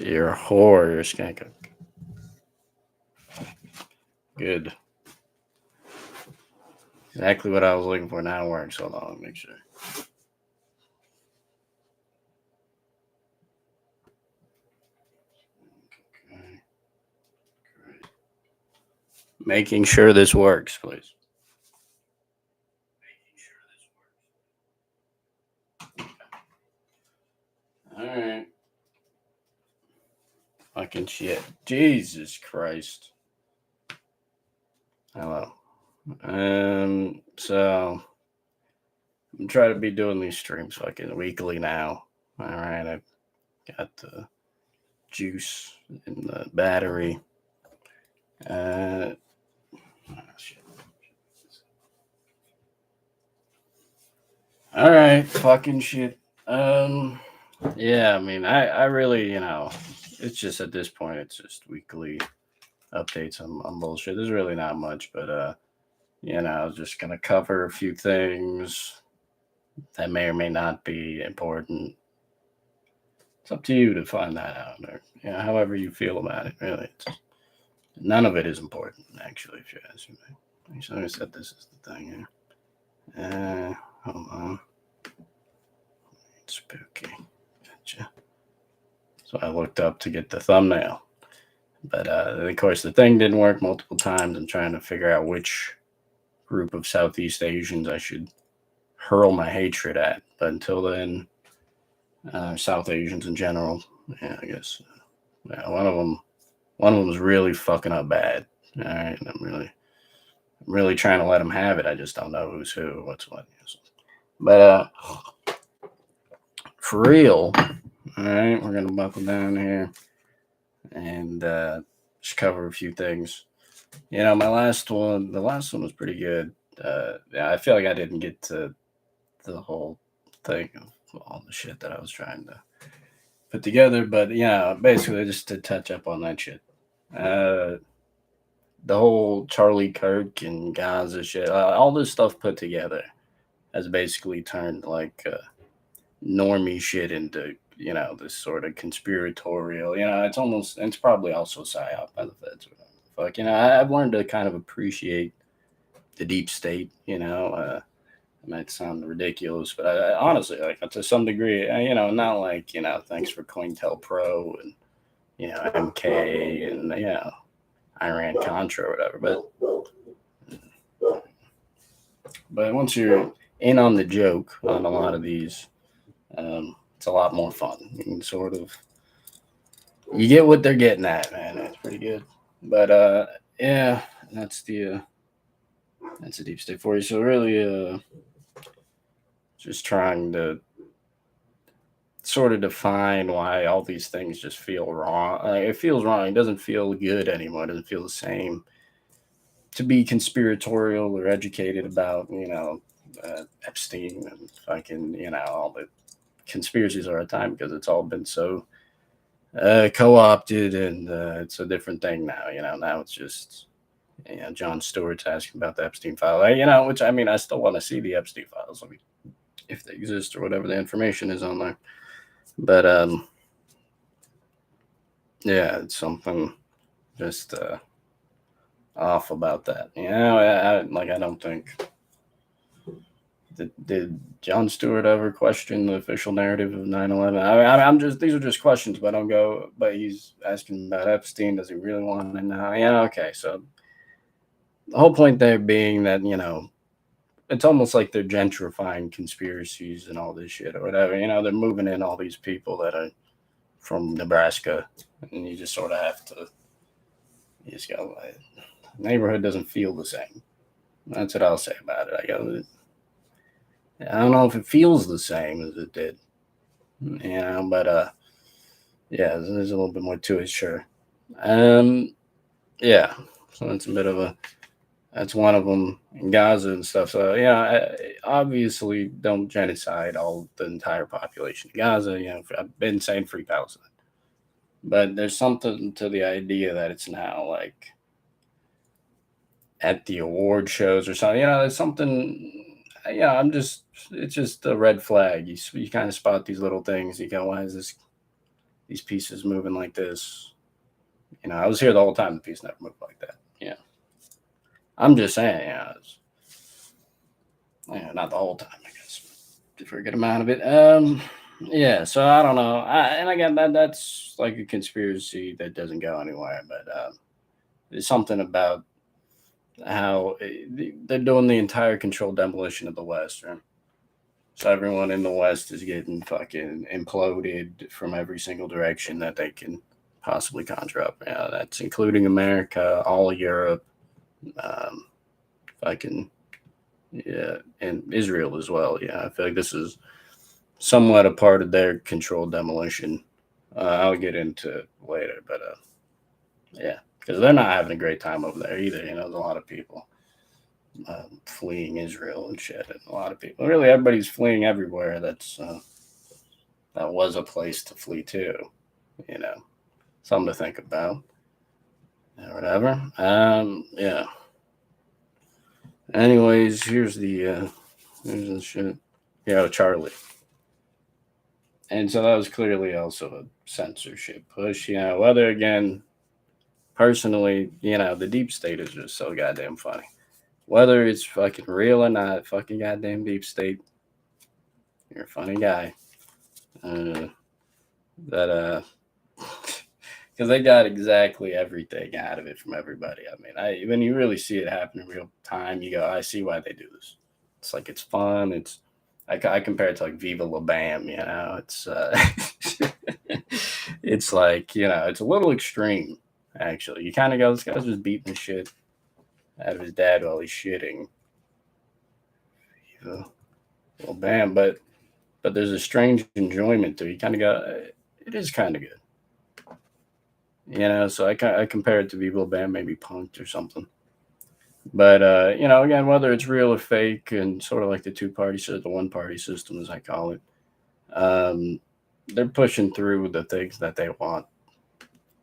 You're a whore. You're a skank. Good. Exactly what I was looking for. Now it works. Hold on. Make sure. Okay. Great. Making sure this works, please. All right. Fucking shit. Jesus Christ. Hello. So I'm trying to be doing these streams fucking weekly now. All right. I got the juice in the battery. Oh, shit. All right. Fucking shit. Yeah. I mean, I really, it's just at this point, it's just weekly updates on bullshit. There's really not much, but I was just gonna cover a few things that may or may not be important. It's up to you to find that out, or however you feel about it. Really, none of it is important, actually. If you ask me, actually, let me set this as the thing here. Hold on, spooky. Gotcha. So I looked up to get the thumbnail, but of course the thing didn't work multiple times. I'm trying to figure out which group of Southeast Asians I should hurl my hatred at. But until then, South Asians in general, yeah, I guess. Yeah, one of them is really fucking up bad. All right, and I'm really trying to let them have it. I just don't know who's who, what's what. But for real, all right, we're gonna buckle down here and just cover a few things. My the last one was pretty good. Yeah, I feel like I didn't get to the whole thing of all the shit that I was trying to put together, but yeah, basically just to touch up on that shit. Uh, the whole Charlie Kirk and Gaza shit, all this stuff put together has basically turned like normie shit into this sort of conspiratorial. It's probably also psyop by the feds. Or whatever. Fuck, I've learned to kind of appreciate the deep state. It might sound ridiculous, but I honestly, like, to some degree, not like, thanks for COINTELPRO and, MK and, Iran Contra or whatever. But once you're in on the joke on a lot of these, it's a lot more fun. You can sort of, you get what they're getting at, man. It's pretty good. But, yeah, that's that's a deep state for you. So really, just trying to sort of define why all these things just feel wrong. It feels wrong. It doesn't feel good anymore. It doesn't feel the same to be conspiratorial or educated about, Epstein and fucking, all the conspiracies of our time because it's all been so co-opted and it's a different thing now. Now it's just, John Stewart's asking about the Epstein file. Which I mean, I still want to see the Epstein files. I mean, if they exist or whatever the information is on there. But yeah, it's something just off about that. I don't think did John Stewart ever question the official narrative of 9/11? I'm just these are just questions, but I don't go. But he's asking about Epstein. Does he really want to know? Yeah, okay. So the whole point there being that it's almost like they're gentrifying conspiracies and all this shit or whatever. They're moving in all these people that are from Nebraska, and you just sort of have to. You just go. Neighborhood doesn't feel the same. That's what I'll say about it. I don't know if it feels the same as it did, but yeah, there's a little bit more to it, sure. Yeah, so that's a bit of that's one of them in Gaza and stuff. So obviously don't genocide all the entire population of Gaza. I've been saying free Palestine, but there's something to the idea that it's now like at the award shows or something. There's something. It's just a red flag. You kind of spot these little things. You go, why is this? these pieces moving like this. I was here the whole time. The piece never moved like that. I'm just saying, not the whole time, I guess, for a good amount of it. Yeah. So I don't know. And again, that's like a conspiracy that doesn't go anywhere. But there's something about how they're doing the entire controlled demolition of the West, right? So everyone in the West is getting fucking imploded from every single direction that they can possibly conjure up. Yeah, that's including America, all of Europe, um, fucking yeah, and Israel as well. Yeah, I feel like this is somewhat a part of their controlled demolition. I'll get into it later, but yeah, because they're not having a great time over there either. There's a lot of people fleeing Israel and shit, and a lot of people. Really, everybody's fleeing everywhere. That was a place to flee to. You know, something to think about. Yeah, whatever. Yeah. Anyways, here's the shit. Yeah, Charlie. And so that was clearly also a censorship push. Whether again, personally, the deep state is just so goddamn funny. Whether it's fucking real or not, fucking goddamn deep state, you're a funny guy. That because they got exactly everything out of it from everybody. I mean, when you really see it happen in real time, you go, I see why they do this. It's like it's fun. I compare it to like Viva La Bam. It's it's like it's a little extreme actually. You kind of go, this guy's just beating the shit out of his dad while he's shitting. Viva La Bam, but there's a strange enjoyment to it. You kind of go, it is kind of good. So I compare it to Viva La Bam, maybe Punked or something. But again, whether it's real or fake, and sort of like the two-party system, the one-party system, as I call it, they're pushing through the things that they want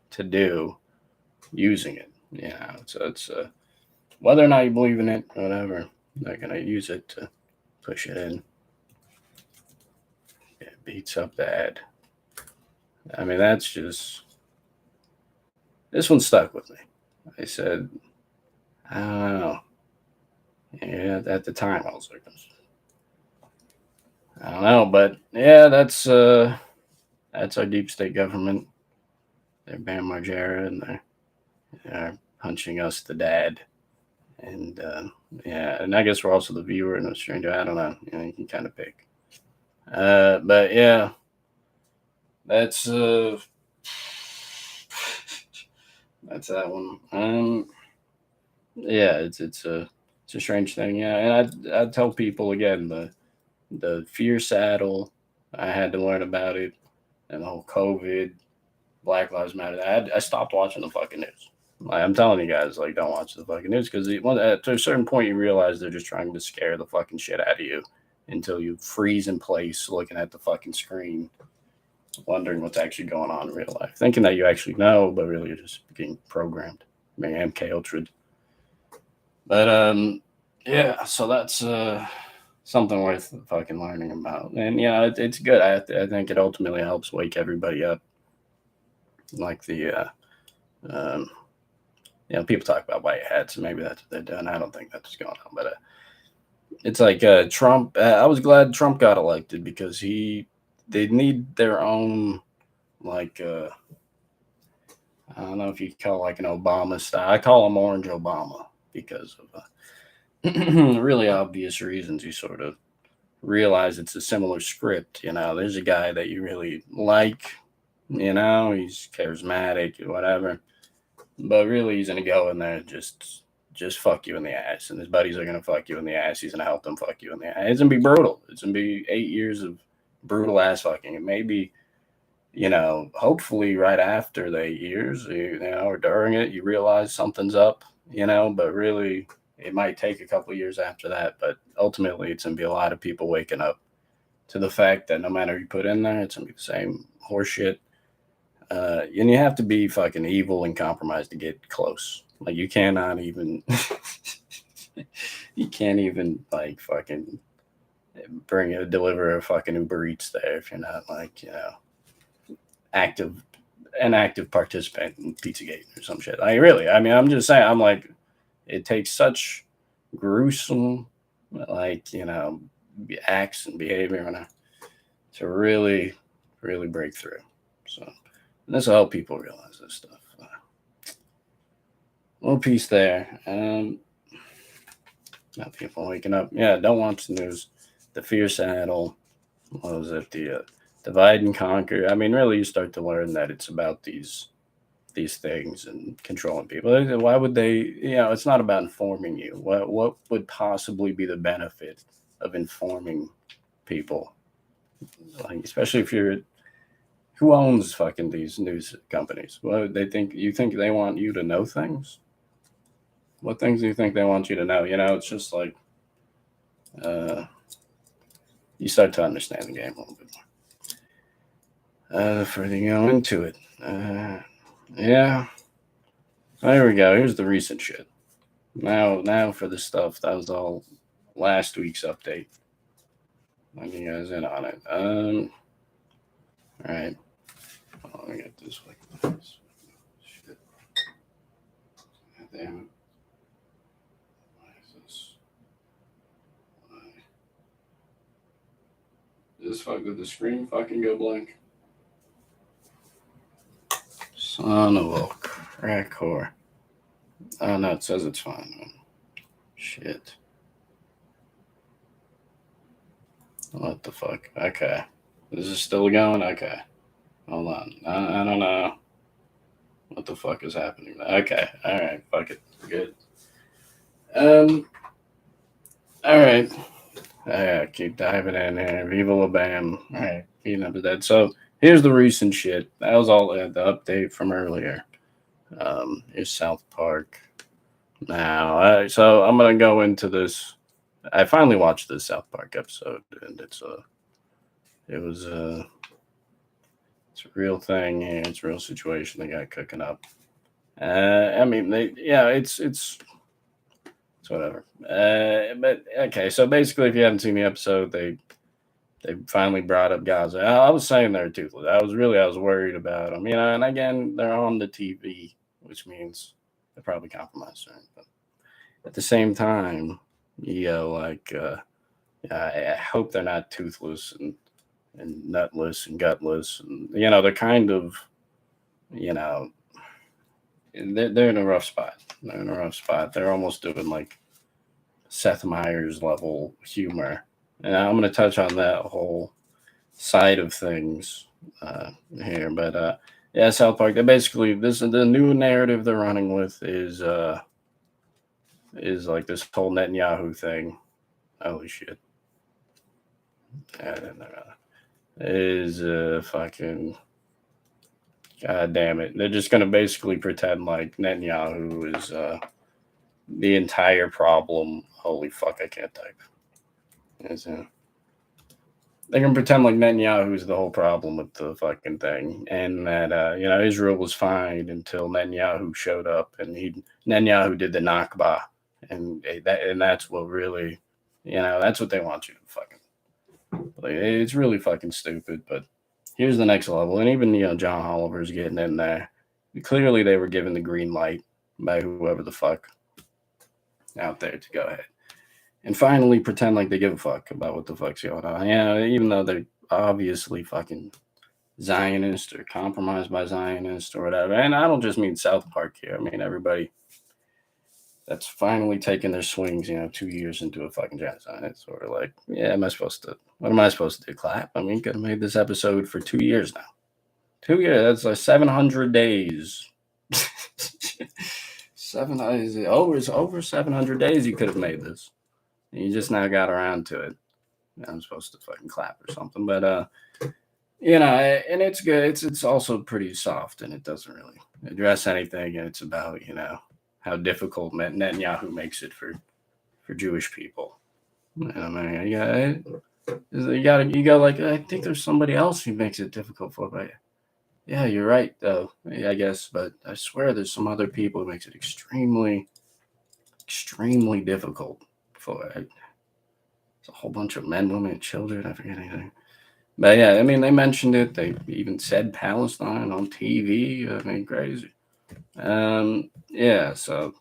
to do, using it. So it's whether or not you believe in it, whatever, they're gonna use it to push it in. It beats up the ad. I mean, that's just this one stuck with me. I said, I don't know. Yeah, at the time I was like, I don't know, but yeah, that's our deep state government. They're Bam Margera, and they're punching us, the dad, and yeah, and I guess we're also the viewer and the stranger. I don't know. You can kind of pick. But yeah, that's that's that one. Yeah, it's a strange thing. Yeah, and I tell people again the fear saddle. I had to learn about it, and the whole COVID, Black Lives Matter. I stopped watching the fucking news. Like, I'm telling you guys, like, don't watch the fucking news because to a certain point you realize they're just trying to scare the fucking shit out of you until you freeze in place looking at the fucking screen, wondering what's actually going on in real life, thinking that you actually know, but really you're just being programmed. I mean, MK Ultra. But yeah, so that's something worth fucking learning about, and it's good. I think it ultimately helps wake everybody up. Like um, people talk about white hats, and maybe that's what they're doing. I don't think that's what's going on, but it's like Trump. I was glad Trump got elected because they need their own like I don't know if you call it like an Obama style. I call him Orange Obama because of really obvious reasons. You sort of realize it's a similar script. There's a guy that you really like. He's charismatic, whatever. But really, he's gonna go in there and just fuck you in the ass, and his buddies are gonna fuck you in the ass. He's gonna help them fuck you in the ass. It's gonna be brutal. It's gonna be 8 years of brutal ass fucking, and maybe hopefully right after the 8 years, or during it, you realize something's up, but really it might take a couple of years after that. But ultimately, it's gonna be a lot of people waking up to the fact that no matter who you put in there, it's gonna be the same horseshit. And you have to be fucking evil and compromised to get close. Like you cannot even, you can't even like fucking deliver a fucking Uber Eats there if you're not like an active participant in Pizzagate or some shit. Like really, I mean, I'm just saying. I'm like, it takes such gruesome, like acts and behavior to really break through. So this will help people realize this stuff. Little piece there. Now people waking up. Yeah, don't watch the news. The fear saddle. What was it? The divide and conquer. I mean, really, you start to learn that it's about these things and controlling people. Why would they? It's not about informing you. What would possibly be the benefit of informing people? Like, especially if you're who owns fucking these news companies? What they think? You think they want you to know things? What things do you think they want you to know? It's just like you start to understand the game a little bit more. The further you go into it, yeah. There we go. Here's the recent shit. Now for the stuff that was all last week's update. Let you guys in on it. All right. Oh, let me get this way. Shit. God damn it. Why is this? Did the screen fucking go blank? Son of a crack whore. Oh no, it says it's fine. Shit. What the fuck? Okay. Is this still going? Okay. Hold on. I don't know what the fuck is happening. Okay. Alright. Fuck it. Good. Alright. Keep diving in here. Viva la bam. Alright. Feeding up to that. So here's the recent shit. That was all the update from earlier. Here's South Park. Now, so I'm gonna go into this. I finally watched this South Park episode, and it's a real thing here. It's a real situation they got cooking up. I mean, it's whatever. But okay, so basically, if you haven't seen the episode, they finally brought up Gaza. I was saying they're toothless. I was worried about them, and again, they're on the TV, which means they're probably compromised, right? But at the same time, I hope they're not toothless and nutless and gutless, and they're kind of, they're in a rough spot. They're in a rough spot. They're almost doing like Seth Meyers level humor, and I'm going to touch on that whole side of things here. But yeah, South Park. They basically the new narrative they're running with is like this whole Netanyahu thing. Holy shit! Is fucking god damn it. They're just gonna basically pretend like Netanyahu is the entire problem. Holy fuck, I can't type. They can pretend like Netanyahu is the whole problem with the fucking thing, and that Israel was fine until Netanyahu showed up, and Netanyahu did the Nakba, and that's what really, that's what they want you to fucking. Like, it's really fucking stupid, but here's the next level. And even, John Oliver's getting in there. Clearly, they were given the green light by whoever the fuck out there to go ahead. And finally pretend like they give a fuck about what the fuck's going on. Even though they're obviously fucking Zionist or compromised by Zionist or whatever. And I don't just mean South Park here. I mean everybody that's finally taken their swings, 2 years into a fucking genocide. It's sort of like, what am I supposed to do? Clap? I mean, could have made this episode for 2 years now. 2 years, that's like 700 days. Over 700 days you could have made this. And you just now got around to it. I'm supposed to fucking clap or something. But, and it's good. It's also pretty soft, and it doesn't really address anything. And it's about, how difficult Netanyahu makes it for Jewish people. I mean, you go like, I think there's somebody else who makes it difficult for, but yeah, you're right though. I guess, but I swear there's some other people who makes it extremely, extremely difficult for it. It's a whole bunch of men, women, and children. I forget anything. But yeah, I mean, they mentioned it. They even said Palestine on TV. I mean, crazy. Yeah, so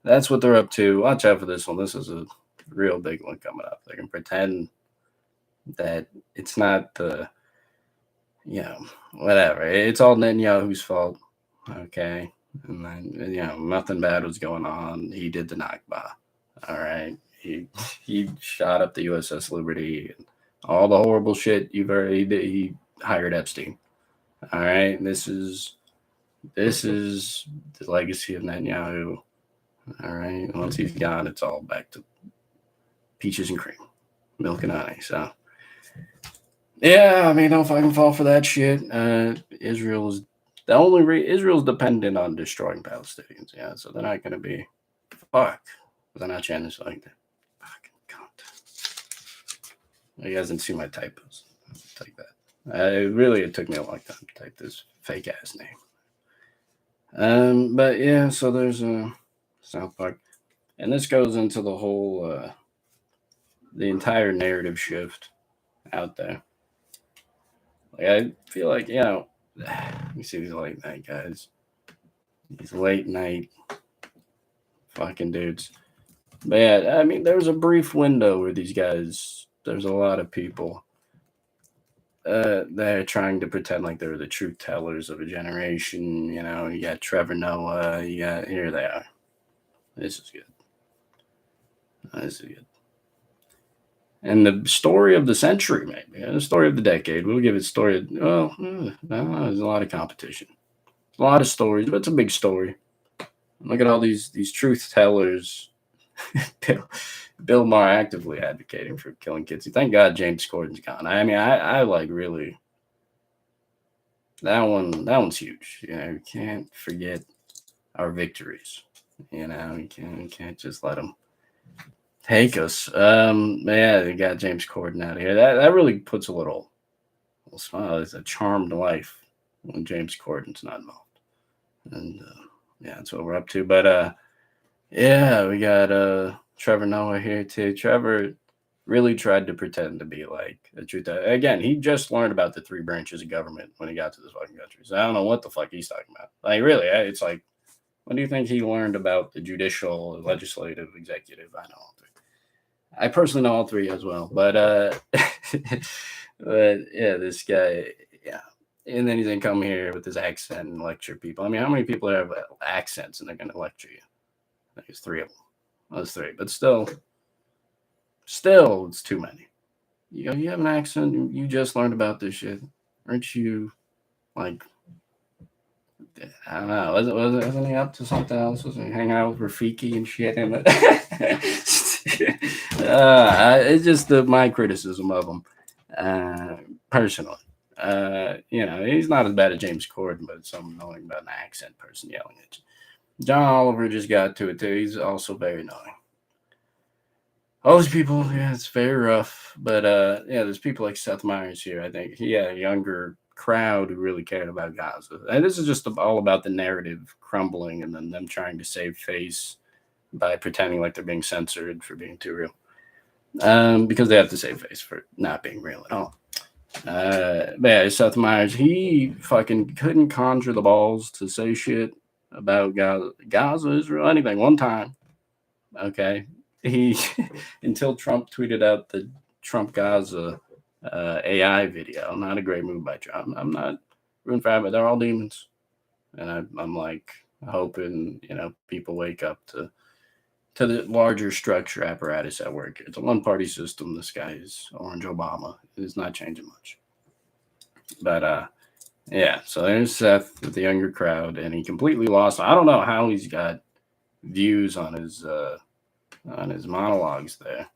that's what they're up to. Watch out for this one. This is a real big one coming up. They can pretend that it's not the, whatever. It's all Netanyahu's fault. Okay. And then, nothing bad was going on. He did the Nakba. All right. He shot up the USS Liberty and all the horrible shit you've already did. He hired Epstein. All right. This is the legacy of Netanyahu. All right. Once he's gone, it's all back to peaches and cream, milk and honey. So yeah, I mean, don't fucking fall for that shit. Israel's Israel's dependent on destroying Palestinians. Yeah, so they're not gonna be fuck. They're not Chinese like that. Fucking cunt. You guys didn't see my typos. Like that. It took me a long time to type this fake ass name. But yeah, so there's a South Park, and this goes into the whole, the entire narrative shift out there. Like I feel like you see these late night guys, these late night fucking dudes. But yeah, I mean, there was a brief window where these guys, there's a lot of people they're trying to pretend like they're the truth tellers of a generation. You got Trevor Noah, here they are. This is good. This is good. And the story of the century, maybe the story of the decade. We'll give it story. Well, there's a lot of competition, a lot of stories, but it's a big story. Look at all these truth tellers. Bill Maher actively advocating for killing kids. Thank God James Corden's gone. I mean, I like really that one. That one's huge. You can't forget our victories. You can't just let them take us. Yeah, they got James Corden out of here. That really puts a little smile. It's a charmed life when James Corden's not involved. And yeah, that's what we're up to. But yeah, we got Trevor Noah here too. Trevor really tried to pretend to be like a truth. Again, he just learned about the three branches of government when he got to this fucking country. So I don't know what the fuck he's talking about. Like, really, it's like, what do you think he learned about the judicial, legislative, executive? I know all three. I personally know all three as well. But but yeah, this guy, yeah. And then he's gonna come here with his accent and lecture people. I mean, how many people have accents and they're gonna lecture you? I think it's three of them. Those three, but still, it's too many. You have an accent. You just learned about this shit, aren't you? Like, I don't know. Wasn't he up to something else? Was he hanging out with Rafiki and shit? It's just my criticism of him, personally. He's not as bad as James Corden, but it's something annoying about an accent person yelling at you. John Oliver just got to it too. He's also very annoying. All these people, yeah, it's very rough. But yeah, there's people like Seth Meyers here. I think he had a younger crowd who really cared about Gaza. And this is just all about the narrative crumbling and then them trying to save face by pretending like they're being censored for being too real. Because they have to save face for not being real at all. But yeah, Seth Meyers, he fucking couldn't conjure the balls to say shit about Gaza, Israel, anything one time. Okay. He until Trump tweeted out the Trump Gaza AI video. Not a great move by Trump. I'm not rooting for it, but they're all demons, and I'm like hoping people wake up to the larger structure apparatus at work. It's a one party system. This guy is Orange Obama. It's not changing much. But yeah. So there's Seth with the younger crowd, and he completely lost. I don't know how he's got views on his monologues there.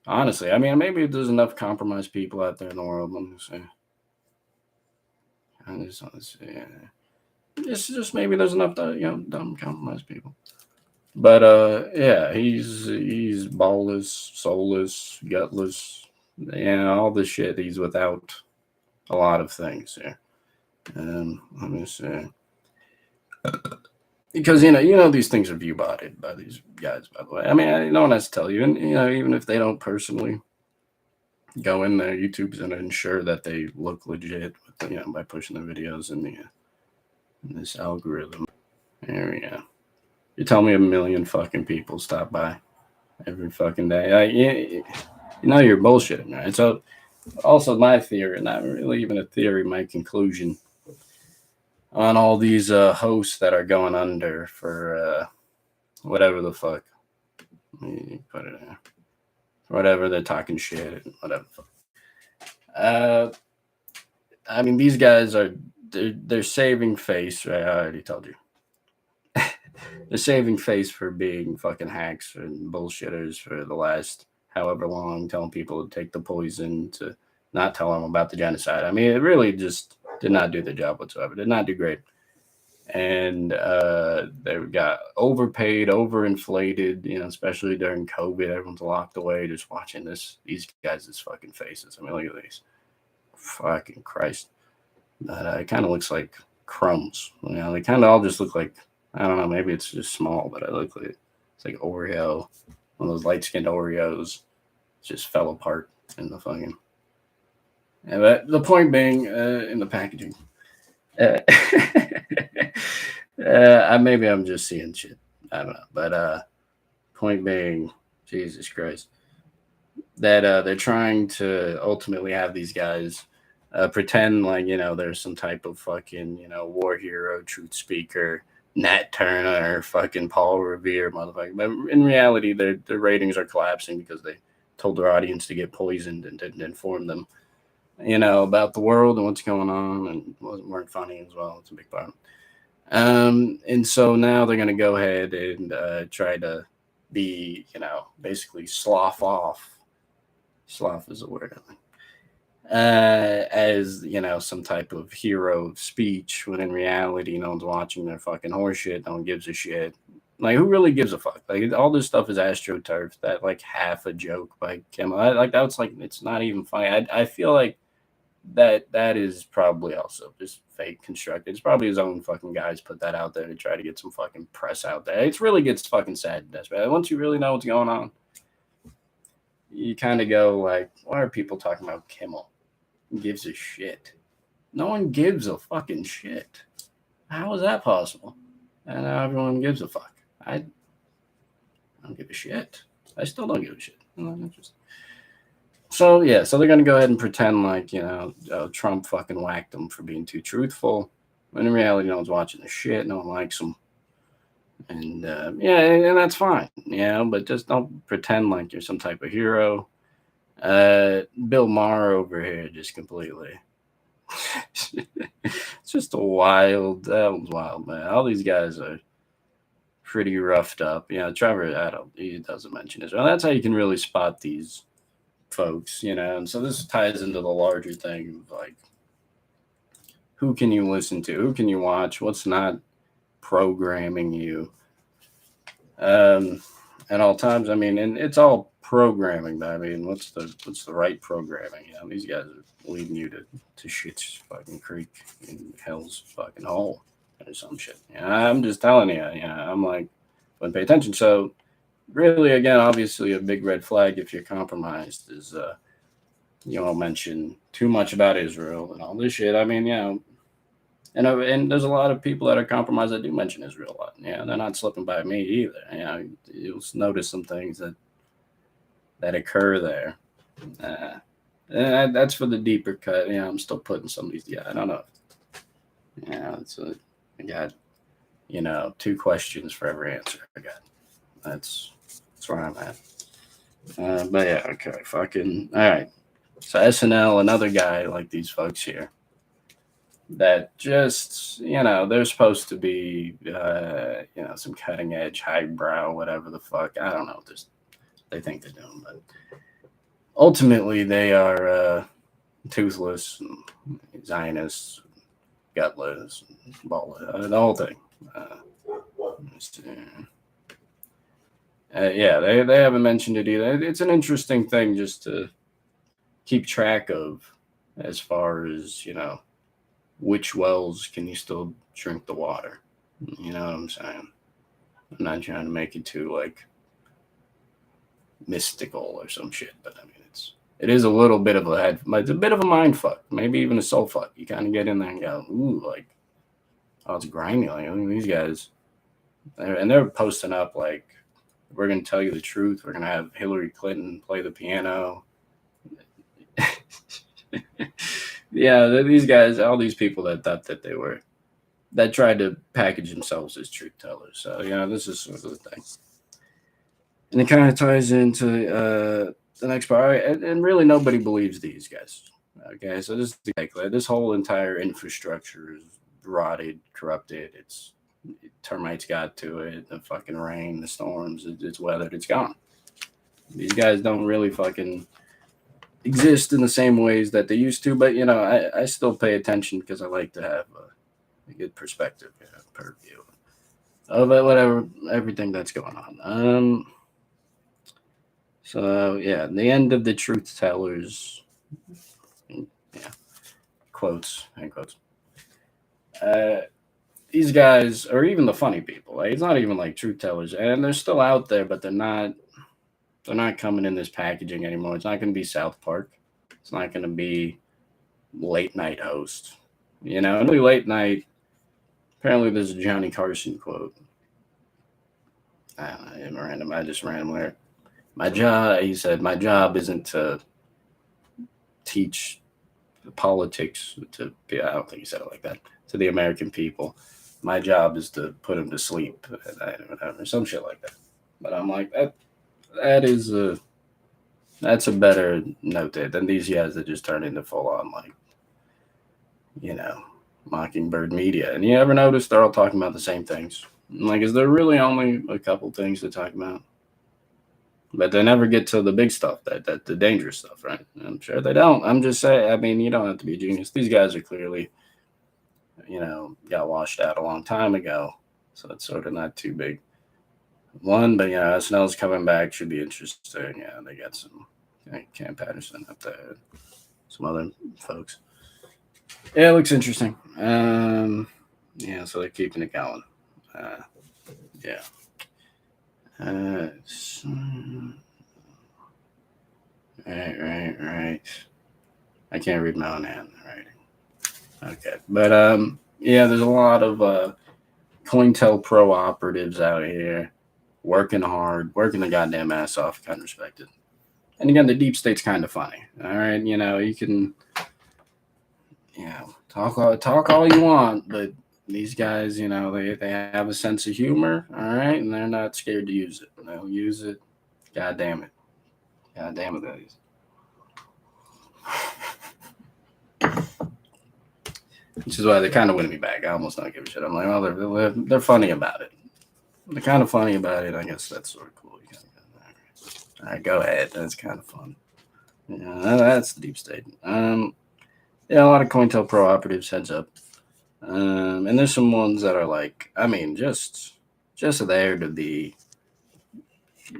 Honestly, I mean, maybe there's enough compromised people out there in the world. Let me say. Just maybe there's enough dumb compromised people. But yeah, he's ballless, soulless, gutless, all this shit. He's without a lot of things here. Let me see. Because these things are view botted by these guys. By the way, I mean, no one has to tell you, and even if they don't personally go in there. YouTube's going to ensure that they look legit, with by pushing the videos in this algorithm. There we go. You tell me a million fucking people stop by every fucking day. You're bullshitting, right? So, also my theory, not really even a theory, my conclusion on all these hosts that are going under for whatever the fuck. Put it in. Whatever, they're talking shit and whatever. I mean, these guys they're saving face, right? I already told you. They're saving face for being fucking hacks and bullshitters for the last however long, telling people to take the poison, to not tell them about the genocide. I mean, it really just did not do the job whatsoever. Did not do great. And they got overpaid, overinflated, especially during COVID. Everyone's locked away just watching these guys' fucking faces. I mean, look at these. Fucking Christ. It kind of looks like crumbs. They kind of all just look like, I don't know, maybe it's just small, but it looks like it's like Oreo. One of those light-skinned Oreos just fell apart in the fucking. Yeah, but the point being, in the packaging. Maybe I'm just seeing shit. I don't know. But point being, Jesus Christ, that they're trying to ultimately have these guys pretend like there's some type of fucking war hero, truth speaker, Nat Turner, fucking Paul Revere, motherfucker. But in reality, their ratings are collapsing because they told their audience to get poisoned and didn't inform them, about the world and what's going on, and weren't funny as well. It's a big part. And so now they're going to go ahead and try to be, basically slough off. Slough is a word, I think. As some type of hero speech, when in reality, no one's watching their fucking horseshit. No one gives a shit. Like, who really gives a fuck? Like, all this stuff is astroturf. That like half a joke by Kimmel. Like, that's like, it's not even funny. I feel like that is probably also just fake constructed. It's probably his own fucking guys put that out there to try to get some fucking press out there. It really gets fucking sad and desperate. Once you really know what's going on, you kind of go like, why are people talking about Kimmel? Who gives a shit? No one gives a fucking shit. How is that possible? And now everyone gives a fuck. I don't give a shit. I still don't give a shit. So yeah, so they're gonna go ahead and pretend like Trump fucking whacked them for being too truthful, when in reality, no one's watching the shit. No one likes them, and and that's fine. But just don't pretend like you're some type of hero. Bill Maher over here just completely. It's just a wild. That was wild, man. All these guys are pretty roughed up. Trevor, he doesn't mention Israel. That's how you can really spot these folks, and so this ties into the larger thing of like, who can you listen to, who can you watch, what's not programming you at all times. I mean, and it's all programming, but I mean, what's the right programming? These guys are leading you to shit's fucking creek in hell's fucking hole or some shit. I'm just telling you, I'm like, wouldn't pay attention. So really, again, obviously a big red flag if you're compromised is you don't mention too much about Israel and all this shit. I mean, and there's a lot of people that are compromised that do mention Israel a lot. They're not slipping by me either. You'll notice some things that occur there. That's for the deeper cut. I'm still putting some of these. I don't know. I got 2 questions for every answer I got. That's where I'm at. But yeah, okay, fucking all right. So SNL, another guy like these folks here, that just they're supposed to be some cutting edge, highbrow, whatever the fuck. I don't know what they think they're doing, but ultimately they are toothless, Zionists, gutless, ballless, the whole thing. They haven't mentioned it either. It's an interesting thing just to keep track of, as far as which wells can you still drink the water. You know what I'm saying? I'm not trying to make it too like mystical or some shit, but I mean, it is a little bit of a head, it's a bit of a mind fuck, maybe even a soul fuck. You kind of get in there and go, ooh, like, oh, it's grimy. Like, look at these guys, and they're posting up like, we're gonna tell you the truth. We're gonna have Hillary Clinton play the piano. Yeah, these guys, all these people that thought that they were, that tried to package themselves as truth tellers. So this is sort of the thing, and it kind of ties into the next part. And really, nobody believes these guys. Okay, so this whole entire infrastructure is rotted, corrupted. It's termites got to it. The fucking rain, the storms, it's weathered. It's gone. These guys don't really fucking exist in the same ways that they used to. But I still pay attention because I like to have a good perspective, per view of whatever everything that's going on. So yeah, the end of the truth tellers. Yeah, quotes and quotes. These guys, or even the funny people, like, it's not even like truth tellers, and they're still out there, but they're not. They're not coming in this packaging anymore. It's not going to be South Park. It's not going to be late night host. Really late night. Apparently, there's a Johnny Carson quote. Random. I just randomly. My job, he said, my job isn't to teach politics to. I don't think he said it like that, to the American people. My job is to put them to sleep, or some shit like that. But I'm like, that's a better note there than these guys that just turn into full on, like, Mockingbird media. And you ever notice they're all talking about the same things? Like, is there really only a couple things to talk about? But they never get to the big stuff, that the dangerous stuff, right? I'm sure they don't. I'm just saying. I mean, you don't have to be a genius. These guys are clearly, got washed out a long time ago, so it's sort of not too big. One, but SNL's coming back, should be interesting. Yeah, they got some Cam Patterson up there, some other folks. Yeah, it looks interesting. So they're keeping it going. Yeah. Right. I can't read my own handwriting. Okay, but there's a lot of COINTELPRO operatives out here working hard, working the goddamn ass off, kind of respected. And again, the deep state's kind of funny. All right, you can, talk all you want, but these guys, they have a sense of humor. All right, and they're not scared to use it. They'll use it. God damn it, that is. Which is why they kind of winning me back. I almost don't give a shit. I'm like, well, they're funny about it. They're kind of funny about it. I guess that's sort of cool. All right, go ahead. That's kind of fun. Yeah, that's the deep state. A lot of COINTELPRO operatives, heads up. And there's some ones that are like, I mean, just there to be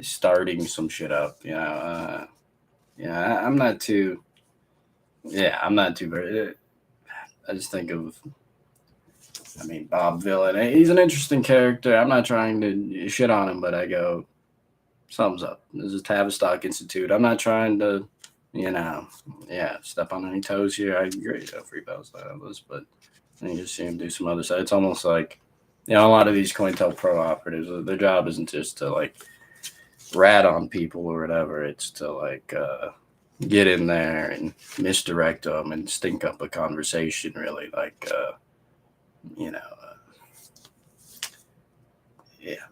starting some shit up. I'm not too. Yeah, I'm not too very. I just think of. I mean, Bob Villain. He's an interesting character. I'm not trying to shit on him, but I go, thumbs up. This is Tavistock Institute. I'm not trying to, step on any toes here. I agree. Free Palestine, but then you just see him do some other side. It's almost like, a lot of these COINTELPRO operatives, their job isn't just to like rat on people or whatever. It's to like get in there and misdirect them and stink up a conversation. Really, like,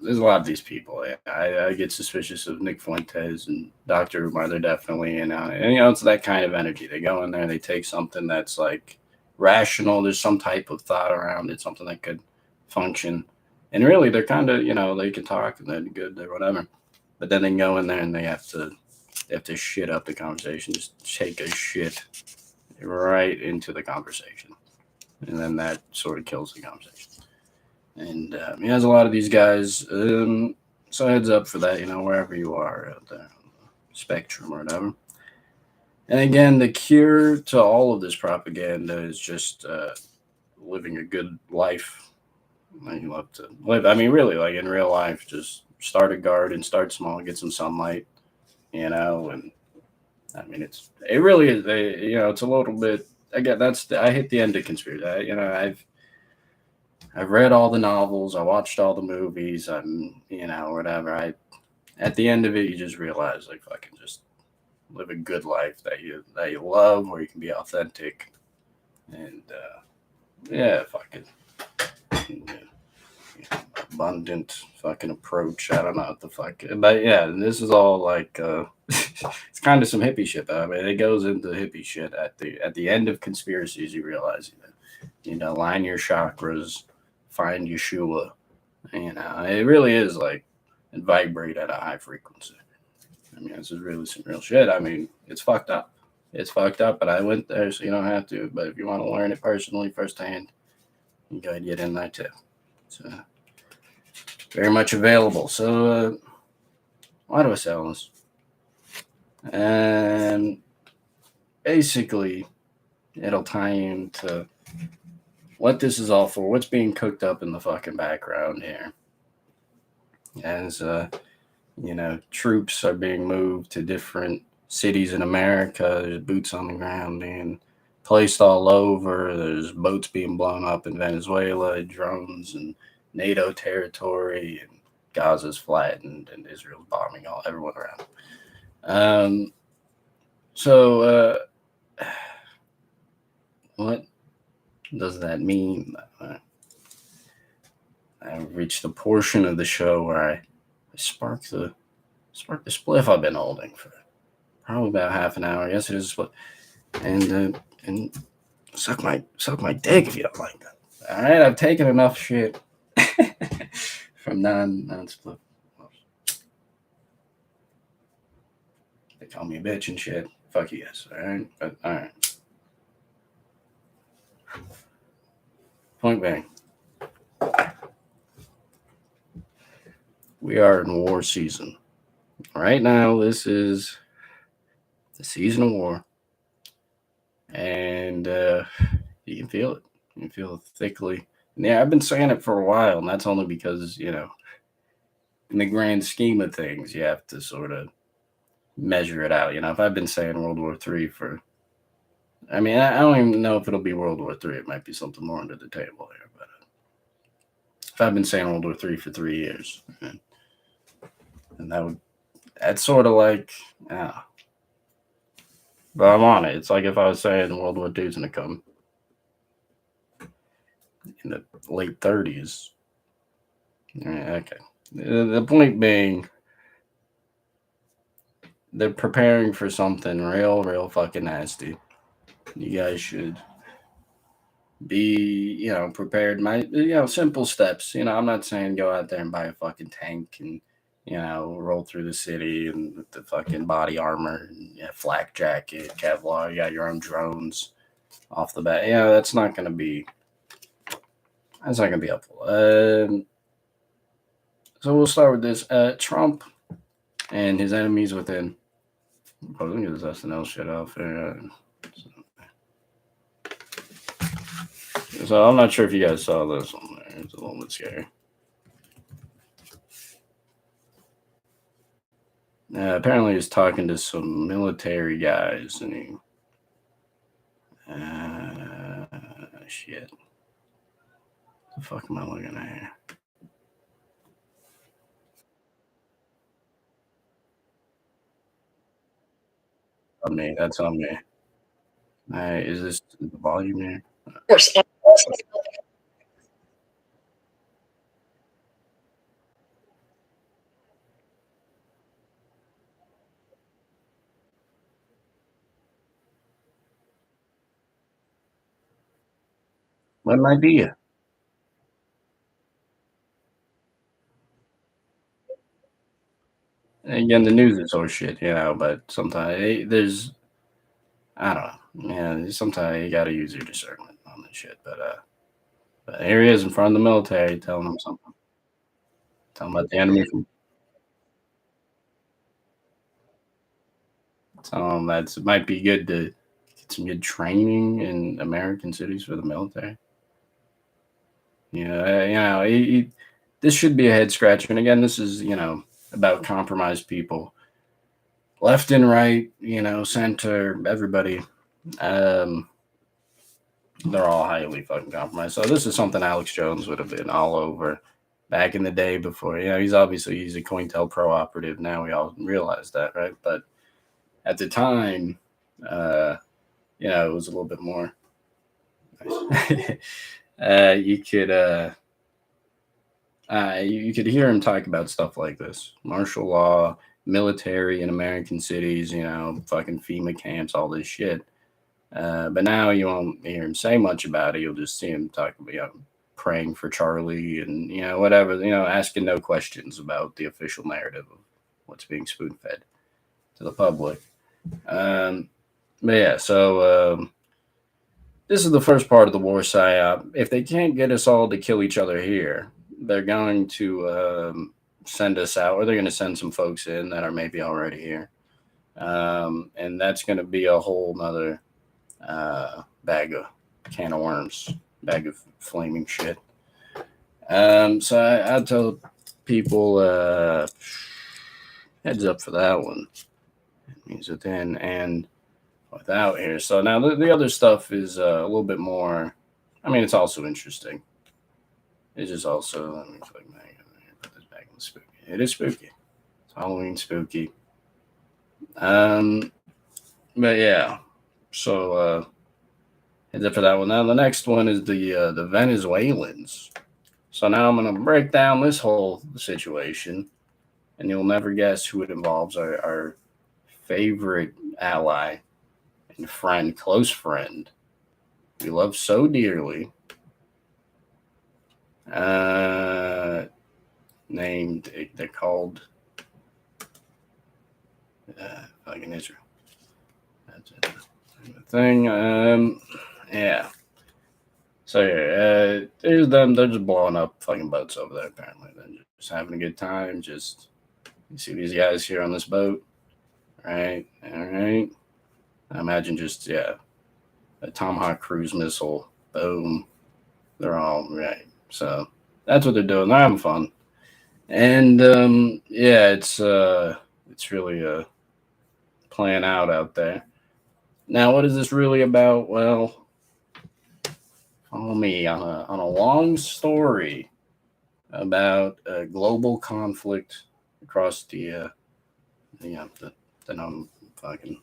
there's a lot of these people. I get suspicious of Nick Fuentes and Dr. Umar. They're definitely, it's that kind of energy. They go in there, they take something that's like rational. There's some type of thought around it, something that could function. And really, they're kind of, they can talk and they're good, they're whatever. But then they go in there and they have to shit up the conversation, just take a shit right into the conversation. And then that sort of kills the conversation. And he has a lot of these guys. So heads up for that, wherever you are out there, spectrum or whatever. And again, the cure to all of this propaganda is just living a good life. You love to live. I mean, really, like in real life, just start a garden, start small, get some sunlight, and I mean, it really is. It's a little bit. Again, I hit the end of conspiracy. I've read all the novels. I watched all the movies. Whatever. At the end of it, you just realize like fucking just live a good life that you love, where you can be authentic, and yeah, fucking abundant fucking approach. I don't know what the fuck, but yeah, this is all like it's kind of some hippie shit. Though. I mean, it goes into hippie shit at the end of conspiracies. You realize line your chakras, find Yeshua. It really is like and vibrate at a high frequency. I mean, this is really some real shit. I mean, it's fucked up. It's fucked up, but I went there, so you don't have to. But if you want to learn it personally, firsthand, you go get in there too. So very much available. So why do I say all this? And basically, it'll tie into what this is all for. What's being cooked up in the fucking background here? As troops are being moved to different cities in America. There's boots on the ground being placed all over. There's boats being blown up in Venezuela, drones and NATO territory, and Gaza's flattened, and Israel's bombing everyone around. So what does that mean? I've reached the portion of the show where I spark the spliff I've been holding for probably about half an hour. Yes, it is a split. And suck my dick if you don't like that. All right, I've taken enough shit from non-split. They call me a bitch and shit. Fuck you guys. All right, but all right. Point bang. We are in war season. Right now, this is the season of war. And you can feel it. You can feel it thickly. And yeah, I've been saying it for a while, and that's only because, in the grand scheme of things, you have to sort of measure it out. If I've been saying World War III I don't even know if it'll be World War III. It might be something more under the table here. But if I've been saying World War III for 3 years, and that's sort of like, yeah. But I'm on it. It's like if I was saying World War II is going to come in the late 30s. Okay. The point being, they're preparing for something real fucking nasty. You guys should be, prepared. Simple steps. I'm not saying go out there and buy a fucking tank and, roll through the city and with the fucking body armor, and, flak jacket, Kevlar. You got your own drones off the bat. That's not going to be helpful. So we'll start with this. Trump and his enemies within. Let me get this SNL shit off here. So I'm not sure if you guys saw this one there. It's a little bit scary. Apparently he's talking to some military guys, and he shit. What the fuck am I looking at here? On me. That's on me. Is this the volume here? Of course. What an idea. Again, the news is so shit, but sometimes there's, I don't know. Yeah, sometimes you got to use your discernment on this shit. But here he is in front of the military telling them something. Telling about the enemy. Telling them that it might be good to get some good training in American cities for the military. This should be a head scratcher. And again, this is, about compromised people. left and right, center, everybody. Um, they're all highly fucking compromised. So this is something Alex Jones would have been all over back in the day before. He's a COINTELPRO operative now. We all realize that, right? But at the time, uh, it was a little bit more. Nice. You could you could hear him talk about stuff like this: martial law, military in American cities, fucking FEMA camps, all this shit. But now you won't hear him say much about it. You'll just see him talk about praying for Charlie and whatever. Asking no questions about the official narrative of what's being spoon fed to the public. Um, but yeah, so this is the first part of the war psyop. If they can't get us all to kill each other here, they're going to send us out, or they're going to send some folks in that are maybe already here. And that's going to be a whole nother bag of can of worms, bag of flaming shit. So I tell people heads up for that one. It means it in and without here. So now the other stuff is a little bit more. I mean, it's also interesting. It's just also let me put this back in spooky. It is spooky. It's Halloween spooky. But yeah. So heads up for that one. Now the next one is the Venezuelans. So now I'm gonna break down this whole situation, and you'll never guess who it involves. Our favorite ally and friend, close friend, we love so dearly. Named they're called fucking Israel. That's a thing. Yeah. So yeah, there's them. They're just blowing up fucking boats over there. Apparently, they're just having a good time. Just you see these guys here on this boat, right? All right. I imagine just a Tomahawk cruise missile. Boom. They're all right. So that's what they're doing. They're having fun, and it's really playing out there. Now, what is this really about? Well, follow me on a long story about global conflict across the known fucking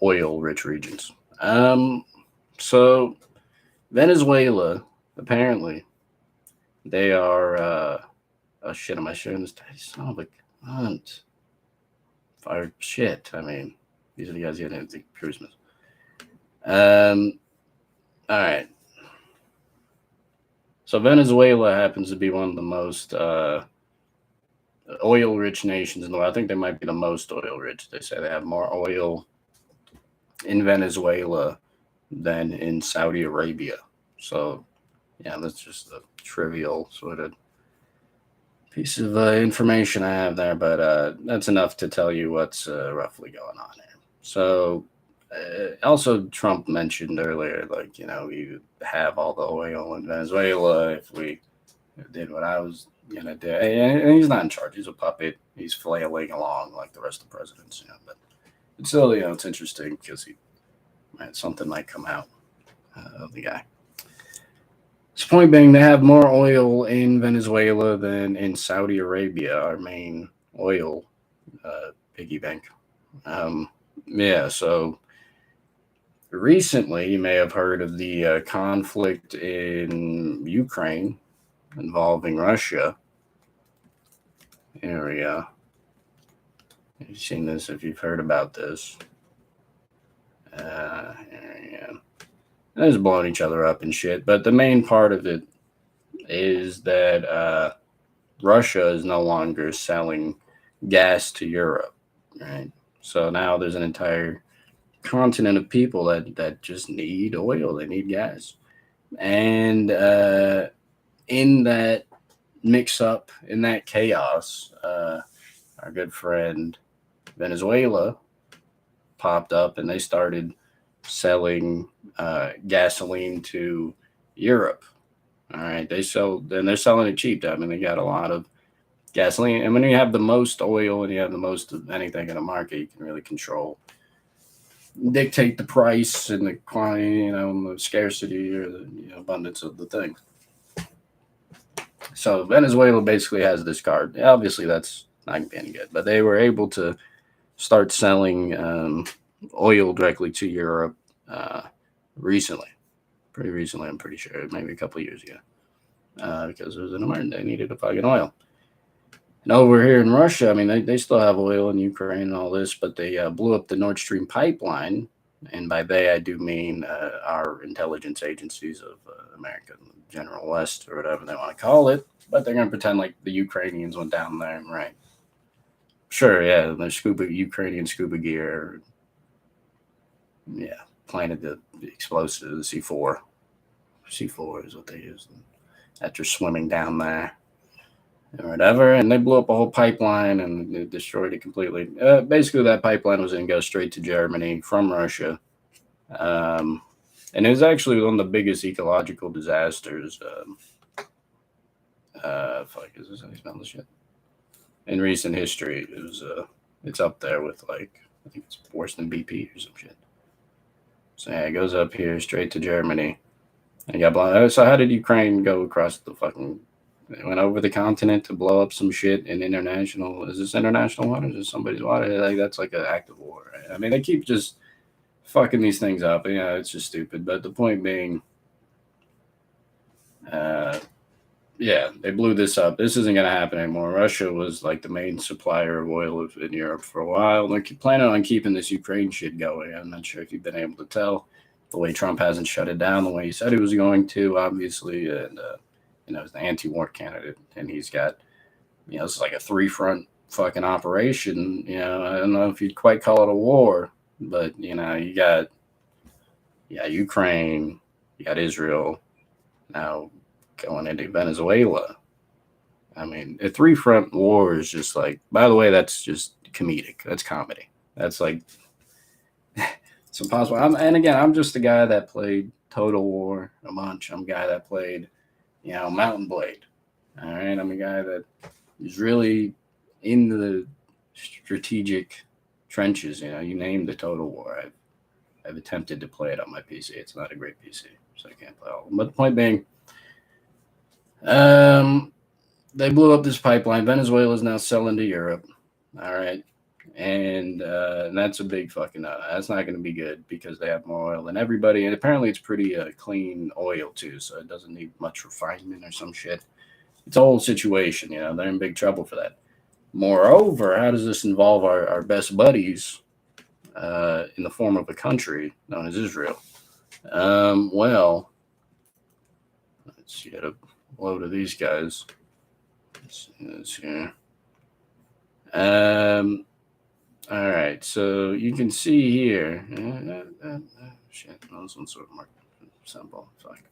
oil rich regions. So Venezuela apparently they are. Oh shit! Am I sharing this? Son of a cunt! Fire shit! I mean, these are the guys getting the Christmas. All right. So Venezuela happens to be one of the most oil-rich nations in the world. I think they might be the most oil-rich. They say they have more oil in Venezuela than in Saudi Arabia. So, yeah, that's just a trivial sort of piece of information I have there, but that's enough to tell you what's roughly going on here. So, also, Trump mentioned earlier, like, we have all the oil in Venezuela if we did what I was going to do. And he's not in charge. He's a puppet. He's flailing along like the rest of the presidents, But it's still, it's interesting because something might come out of the guy. So, point being, they have more oil in Venezuela than in Saudi Arabia, our main oil piggy bank. So recently, you may have heard of the conflict in Ukraine involving Russia. Here we go. You've seen this if you've heard about this. They're just blowing each other up and shit. But the main part of it is that Russia is no longer selling gas to Europe, right? So now there's an entire continent of people that just need oil. They need gas. And in that mix up, in that chaos, our good friend Venezuela popped up and they started selling gasoline to Europe. All right, they're selling it cheap. I mean, they got a lot of gasoline. And when you have the most oil and you have the most of anything in a market, you can really dictate the price and the quantity, and the scarcity or the abundance of the thing. So Venezuela basically has this card. Obviously, that's not going to be any good, but they were able to start selling oil directly to Europe recently. Pretty recently, I'm pretty sure, maybe a couple of years ago, because it was an emergency. They needed a fucking oil. And over here in Russia, I mean, they still have oil in Ukraine and all this, but they blew up the Nord Stream pipeline. And by they, I do mean our intelligence agencies of America, General West, or whatever they want to call it. But they're going to pretend like the Ukrainians went down there, right? Sure, yeah, the Ukrainian scuba gear, yeah, planted the explosive, the C4. C4 is what they used after swimming down there or whatever, and they blew up a whole pipeline and they destroyed it completely. Basically, that pipeline was going to go straight to Germany from Russia, and it was actually one of the biggest ecological disasters. Fuck, is this how you smell the shit? In recent history, it's up there with I think it's worse than BP or some shit. So yeah, it goes up here straight to Germany. And got blown. So how did Ukraine go across the fucking? They went over the continent to blow up some shit in international. Is this international water? Is this somebody's water? That's like an act of war, right? I mean, they keep just fucking these things up. It's just stupid. But the point being, yeah, they blew this up. This isn't going to happen anymore. Russia was like the main supplier of oil in Europe for a while. They're planning on keeping this Ukraine shit going. I'm not sure if you've been able to tell the way Trump hasn't shut it down the way he said he was going to, obviously. And, he's the anti-war candidate. And he's got, it's like a three-front fucking operation. I don't know if you'd quite call it a war, but, you got Ukraine, you got Israel, now going into Venezuela. I mean, a three-front war is just like, by the way, that's just comedic. That's comedy. That's like, it's impossible. I'm just a guy that played Total War a bunch. I'm a guy that played, Mountain Blade. All right. I'm a guy that is really in the strategic trenches. You name the Total War. I've attempted to play it on my PC. It's not a great PC, so I can't play all of them. But the point being, they blew up this pipeline. Venezuela is now selling to Europe. All right. And that's a big fucking that's not going to be good because they have more oil than everybody. And apparently it's pretty clean oil too. So it doesn't need much refinement or some shit. It's a whole situation. They're in big trouble for that. Moreover, how does this involve our best buddies in the form of a country known as Israel? Well, let's get a load of these guys. Let's see this here. All right, so you can see here. Shit, those ones sort of marked symbol. Fuck.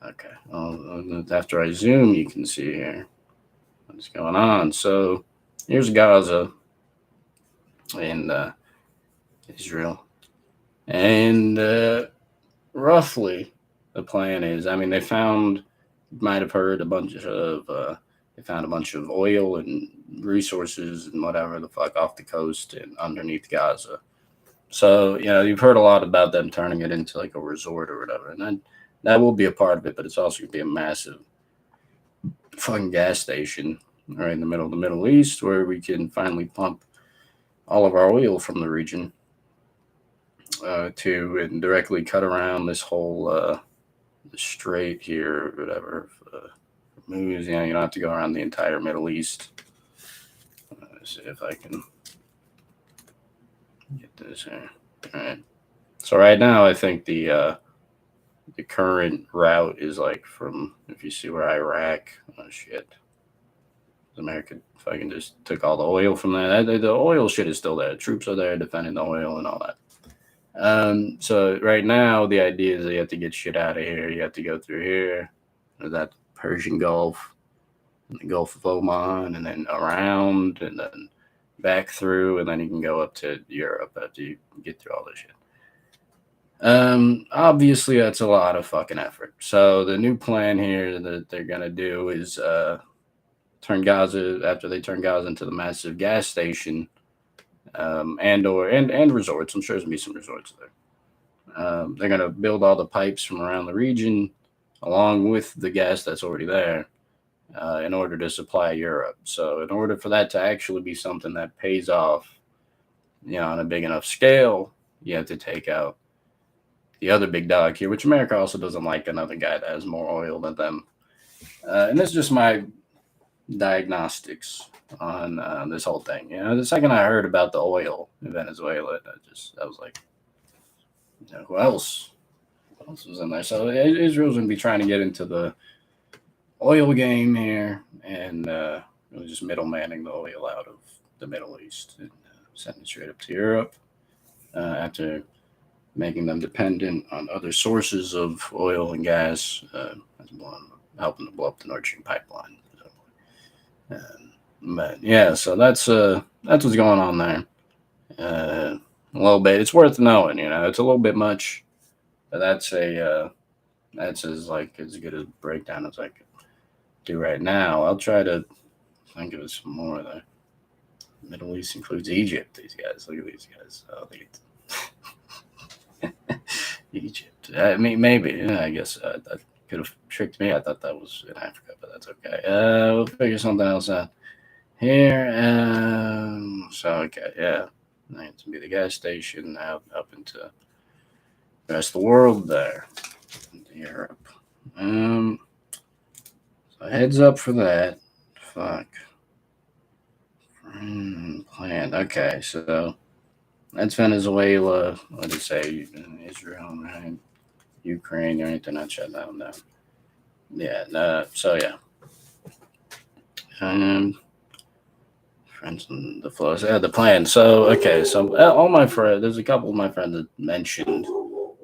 Okay. Well, after I zoom, you can see here what's going on. So here's Gaza and Israel, and roughly the plan is. I mean, they found. You might have heard they found a bunch of oil and resources and whatever the fuck off the coast and underneath Gaza. So, you've heard a lot about them turning it into like a resort or whatever. And that will be a part of it, but it's also going to be a massive fucking gas station right in the middle of the Middle East where we can finally pump all of our oil from the region to and directly cut around this whole strait here or whatever. Moves, you don't have to go around the entire Middle East. Let's see if I can get this here. All right. So right now, I think the current route is like from, if you see where Iraq, oh shit, America fucking just took all the oil from there. The oil shit is still there. Troops are there defending the oil and all that. So right now, the idea is that you have to get shit out of here. You have to go through here. That Persian Gulf, and the Gulf of Oman, and then around, and then back through, and then you can go up to Europe after you get through all this shit. Obviously, that's a lot of fucking effort. So the new plan here that they're gonna do is turn Gaza after they turn Gaza into the massive gas station, and resorts. I'm sure there's gonna be some resorts there. They're gonna build all the pipes from around the region, along with the gas that's already there, in order to supply Europe. So, in order for that to actually be something that pays off, on a big enough scale, you have to take out the other big dog here, which America also doesn't like another guy that has more oil than them. And this is just my diagnostics on this whole thing. The second I heard about the oil in Venezuela, I was like, who else? Who else was in there? So Israel's gonna be trying to get into the oil game here and really just middlemaning the oil out of the Middle East and sending it straight up to Europe after making them dependent on other sources of oil and gas, helping to blow up the Nord Stream pipeline. But yeah, so that's what's going on there. A little bit. It's worth knowing. It's a little bit much, but that's as good a breakdown as I could do right now. I'll try to think of some more. The Middle East includes Egypt. These guys, look at these guys. Oh, Egypt. I mean, maybe. Yeah, I guess that could have tricked me. I thought that was in Africa, but that's okay. We'll figure something else out here. So, okay, yeah. It's going to be the gas station out up into the rest of the world there. Into Europe. So heads up for that. Fuck. Planned. Okay, so that's Venezuela. What did it say? Israel, right? Ukraine, you anything not shut down now. Yeah, so yeah. Friends on the flows. Yeah, the plan. So, okay, so all my friends, there's a couple of my friends that mentioned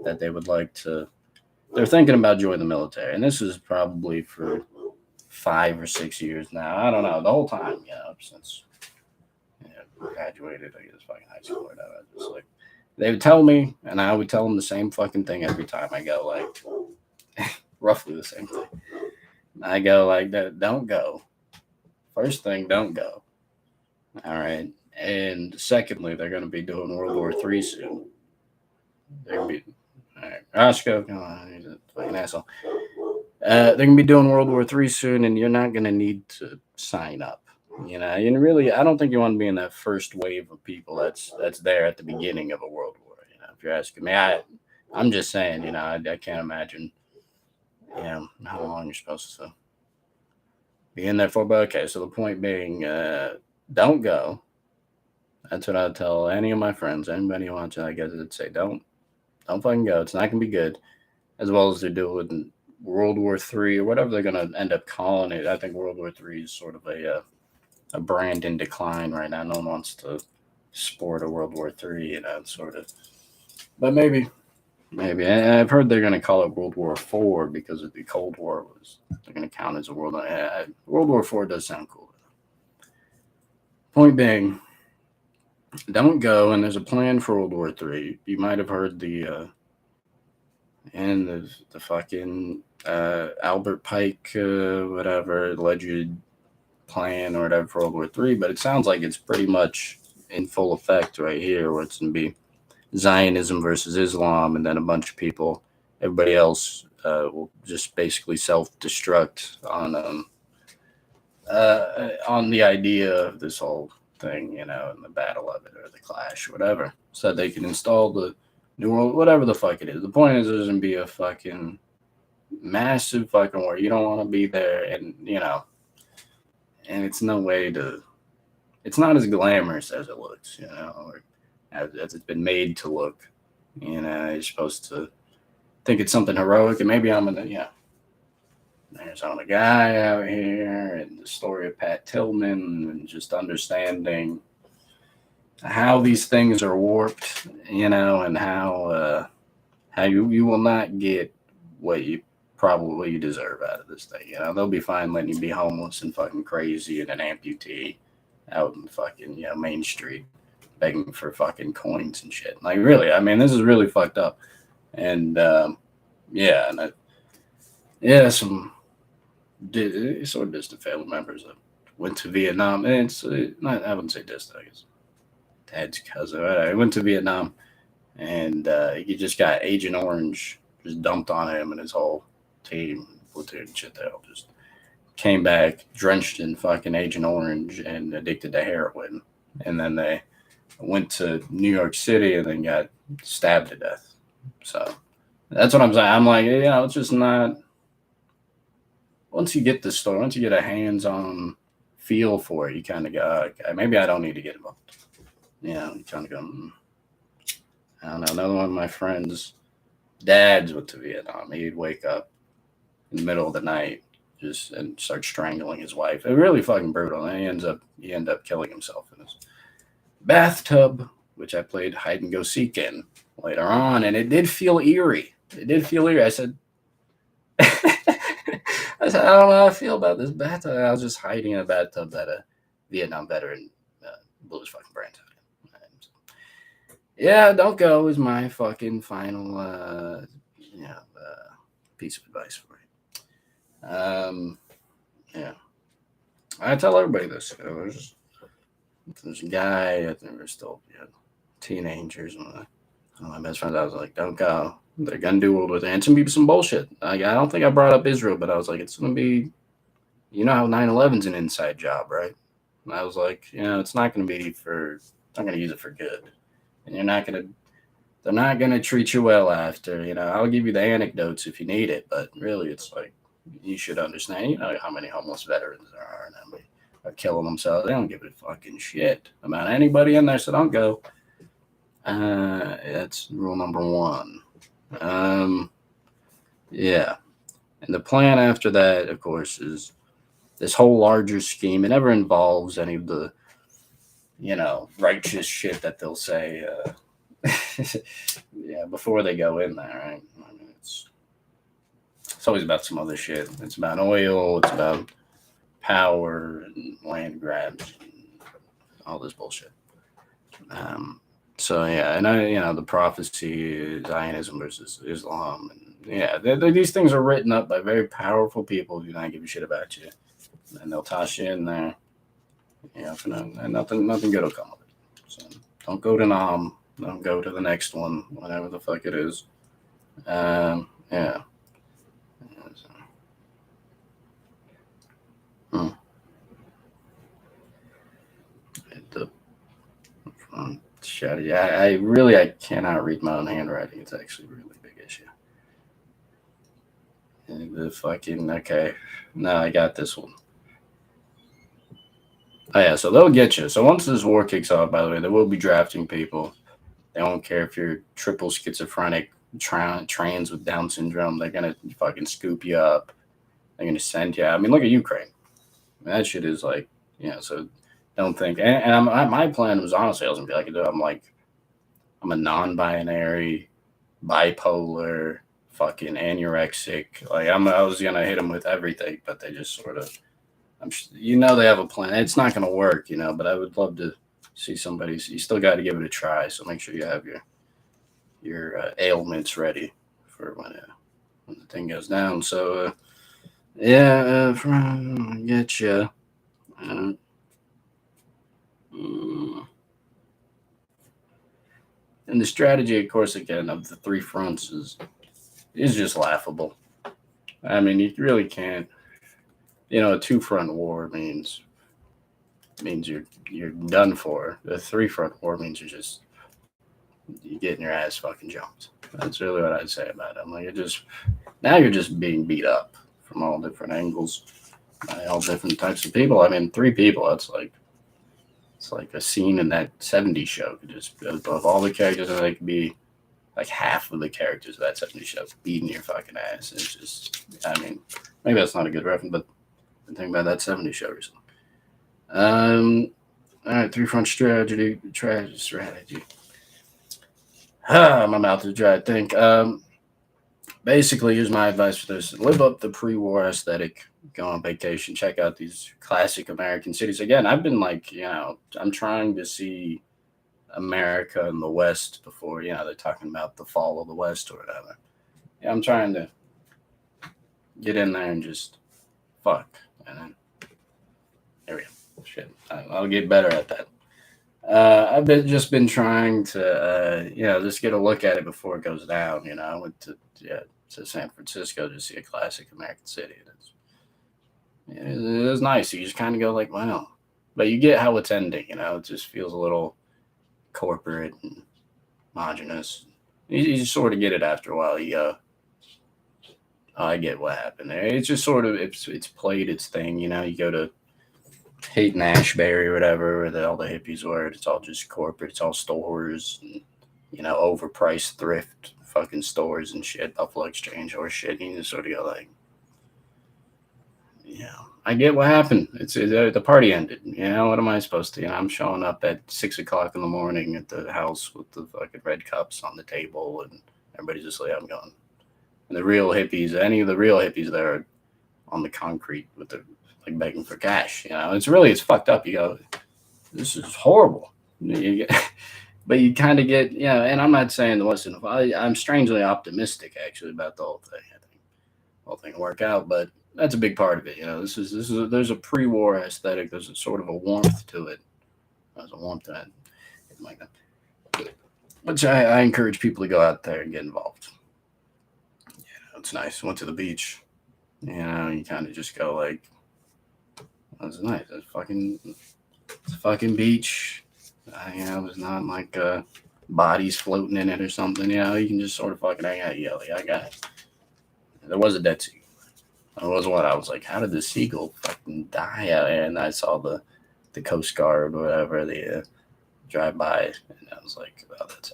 that they would like to, they're thinking about joining the military. And this is probably for 5 or 6 years now. I don't know, the whole time, since graduated, I guess, fucking high school or whatever. Just like, they would tell me, and I would tell them the same fucking thing every time I go, like, roughly the same thing. I go, like, don't go. First thing, don't go. All right. And secondly, they're going to be doing World War III soon. They're going to be, all right, Roscoe, come on, he's a fucking asshole. They're going to be doing World War III soon, and you're not going to need to sign up. And really, I don't think you want to be in that first wave of people that's there at the beginning of a world war. If you're asking me, I'm just saying, I can't imagine, how long you're supposed to be in there for. But okay, so the point being, don't go. That's what I'd tell any of my friends, anybody watching. I guess I'd say, don't fucking go. It's not gonna be good. As well as they're doing World War III or whatever they're gonna end up calling it. I think World War III is sort of a brand in decline right now. No one wants to sport a World War III, sort of. But maybe. I've heard they're going to call it World War IV because of the Cold War. They're going to count as a World War IV does sound cool. Point being, don't go, and there's a plan for World War III. You might have heard the fucking Albert Pike, whatever, alleged plan or whatever for World War III, but it sounds like it's pretty much in full effect right here, where it's going to be Zionism versus Islam, and then a bunch of people, everybody else will just basically self-destruct on the idea of this whole thing, and the battle of it or the clash or whatever, so that they can install the new world, whatever the fuck it is. The point is, there's going to be a fucking massive fucking war. You don't want to be there, and and it's no way to, it's not as glamorous as it looks, or as it's been made to look. You're supposed to think it's something heroic, and maybe I'm there's a guy out here, and the story of Pat Tillman, and just understanding how these things are warped, and how you will not get what you deserve out of this thing. They'll be fine letting you be homeless and fucking crazy and an amputee out in fucking Main Street begging for fucking coins and shit. Like, really, I mean, this is really fucked up. And some sort of distant family members have went to Vietnam. And it's not, I wouldn't say this, I guess. Dad's cousin. Right? I went to Vietnam, and he just got Agent Orange just dumped on him and his whole team, platoon shit. They all just came back drenched in fucking Agent Orange and addicted to heroin. And then they went to New York City and then got stabbed to death. So that's what I'm saying. I'm like, it's just not. Once you get the story, once you get a hands-on feel for it, you kind of go, okay, maybe I don't need to get involved. You kind of go, I don't know. Another one of my friends' dads went to Vietnam. He'd wake up in the middle of the night and start strangling his wife. It really fucking brutal. And he ended up killing himself in his bathtub, which I played hide and go seek in later on, and it did feel eerie. I said, I don't know how I feel about this bathtub. I was just hiding in a bathtub that a Vietnam veteran blew his fucking brains out. Yeah, don't go is my fucking final piece of advice for you. Yeah. I tell everybody this. There's a guy, I think we're still teenagers, and my best friends, I was like, don't go. They're going to do World War III. And it's going to be some bullshit. I don't think I brought up Israel, but I was like, it's going to be, how 9/11's an inside job, right? And I was like, it's not going to be not going to use it for good. And they're not going to treat you well after, I'll give you the anecdotes if you need it, but really it's like, you should understand, how many homeless veterans there are and how many are killing themselves. They don't give a fucking shit about anybody in there, so don't go. That's rule number one. Yeah. And the plan after that, of course, is this whole larger scheme. It never involves any of the, righteous shit that they'll say, before they go in there, right? I mean, it's always about some other shit. It's about oil. It's about power and land grabs and all this bullshit. So and the prophecy, Zionism versus Islam, and these things are written up by very powerful people who do not give a shit about you, and they'll toss you in there, and nothing good will come of it. So don't go to Nam, don't go to the next one, whatever the fuck it is. Yeah. I cannot read my own handwriting. It's actually a really big issue. Okay. No, I got this one. Oh yeah, so they'll get you. So once this war kicks off, by the way, they will be drafting people. They don't care if you're triple schizophrenic, trans with Down syndrome. They're gonna fucking scoop you up. They're gonna send you. I mean, look at Ukraine. That shit is like, So don't think. And my plan was honestly, I was gonna be like, I'm a non-binary, bipolar, fucking anorexic. Like I was gonna hit them with everything, but they just sort of. They have a plan. It's not gonna work, but I would love to see somebody. You still got to give it a try. So make sure you have your ailments ready for when the thing goes down. So get you. And the strategy, of course, again of the three fronts is just laughable. I mean, you really can't. A two-front war means you're done for. The three-front war means you're getting your ass fucking jumped. That's really what I'd say about it. I'm like, you're just being beat up from all different angles by all different types of people. I mean, three people. It's like a scene in that '70s show. Just of all the characters, and they could be like half of the characters of that '70s show beating your fucking ass. It's just, I mean, maybe that's not a good reference, but I'm thinking about that '70s show recently. All right, three-front strategy. My mouth is dry, I think. Basically, here's my advice for this. Live up the pre-war aesthetic. Go on vacation. Check out these classic American cities. Again, I've been I'm trying to see America in the West before, they're talking about the fall of the West or whatever. I'm trying to get in there and just fuck. And then, here we go. Shit, I'll get better at that. Just been trying to, just get a look at it before it goes down. I went to San Francisco to see a classic American City. It was nice. You just kind of go like, wow, but you get how it's ending. It just feels a little corporate and homogenous. You just sort of get it after a while. You go, oh, I get what happened there. It's just sort of it's played its thing. You go to Haight Ashbury or whatever, where all the hippies were. It's all just corporate. It's all stores, and, overpriced thrift fucking stores and shit, Buffalo Exchange or shit. And you just sort of go like, I get what happened. The party ended. What am I supposed to? I'm showing up at 6 o'clock in the morning at the house with the fucking red cups on the table, and everybody's just like, I'm going. And the real hippies, any of the real hippies there are on the concrete with the like begging for cash. It's fucked up. You go, this is horrible. But you kind of get, and I'm not saying listen, I'm strangely optimistic actually about the whole thing. I think the whole thing will work out, but that's a big part of it. There's a pre-war aesthetic. There's a sort of a warmth to it. There's a warmth to it, like that. Which I encourage people to go out there and get involved. It's nice. Went to the beach. You kind of just go like, that's nice. It's a fucking beach. There's not like bodies floating in it or something. You can just sort of fucking hang out. I got it. There was a dead seagull. There was one. I was like, how did the seagull fucking die out there? And I saw the Coast Guard or whatever, they drive by, and I was like, oh, that's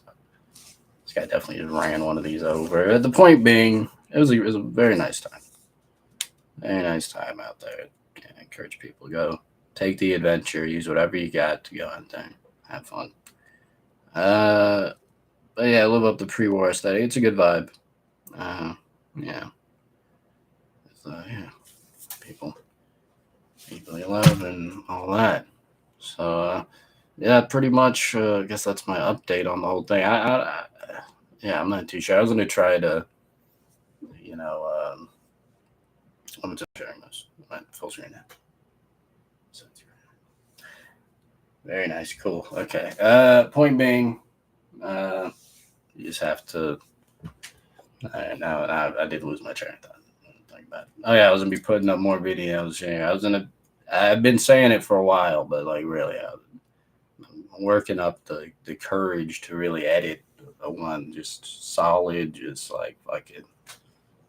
this guy definitely just ran one of these over. The point being, it was a very nice time. Very nice time out there. I encourage people to go. Take the adventure. Use whatever you got to go out there. Have fun. But yeah, live up the pre-war aesthetic. It's a good vibe. Yeah. People you love and all that. So yeah, pretty much. I guess that's my update on the whole thing. I'm not too sure. I was gonna try to, I'm just sharing this. Full screen now. Very nice, cool. Okay. Point being, you just have to. Now I did lose my train of thought. Oh yeah, I was gonna be putting up more videos here. I've been saying it for a while, but like really, I'm working up the courage to really edit a one just solid, just like fucking.